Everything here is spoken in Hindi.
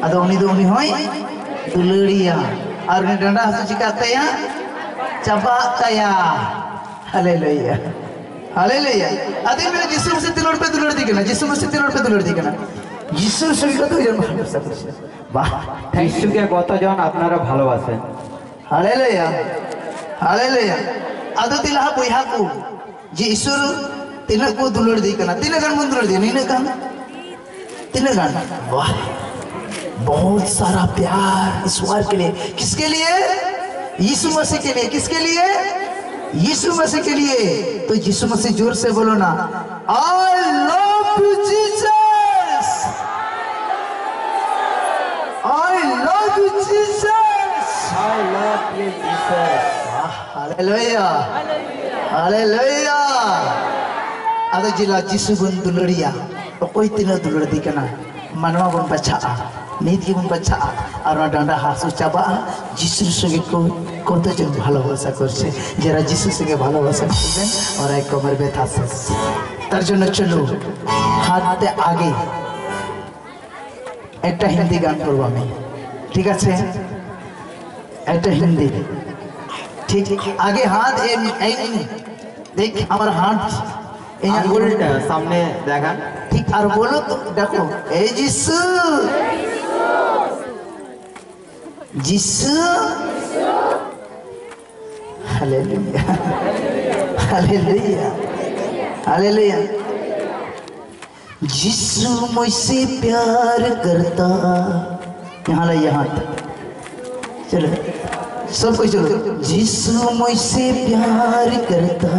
अदो उनी होय दुलड़िया और उनी डंडा हासु चिकातया चबा तया हालेलुया हालेलुया अदे मेरे यीशु मसीह तिलोड़ पे दुलड़ दी केना यीशु मसीह तिलोड़ पे दुलड़ दी केना यीशु सहित तो जन ভালোবাসা করছে বাহ যিশুকে কতজন আপনারা ভালোবাসেন हालेलुया हालेलुया अदो तिला बयहा को जे ईश्वर तिना को दुलड़ दी केना तिना गान मन दुलड़ दी नीने गान तिना गान वाह बहुत सारा प्यार ईश्वर के लिए किसके लिए यीशु मसीह के लिए किसके लिए यीशु मसीह के लिए तो यीशु मसीह जोर से बोलो ना I love you Jesus I love you Jesus I love you Jesus hallelujah hallelujah अदो जिला यीशु बन दुलड़िया तो कोई तीन दुलड़ दी केना मनवा बन बचा नीति बन बचा और डांडा हासु चाबा यीशु संगे কত জন ভালোবাসা করছে যারা যিশুর সঙ্গে ভালোবাসা করবেন ওরা এক কমর ব্যথা শেষ তার জন্য চলো হাতে আগে একটা হিন্দি গান করব আমি ঠিক আছে একটা হিন্দি ঠিক আগে হাত এই দেখ আমার হাত এই আঙ্গুলটা সামনে দেখান ঠিক আর বলো তো দেখো এই যিশু যিশু हालेलुया हालेलुया हालेलुया यीशु मुझसे प्यार करता यहाँ ला यहाँ चलो सब कोई चलो यीशु मुझसे प्यार करता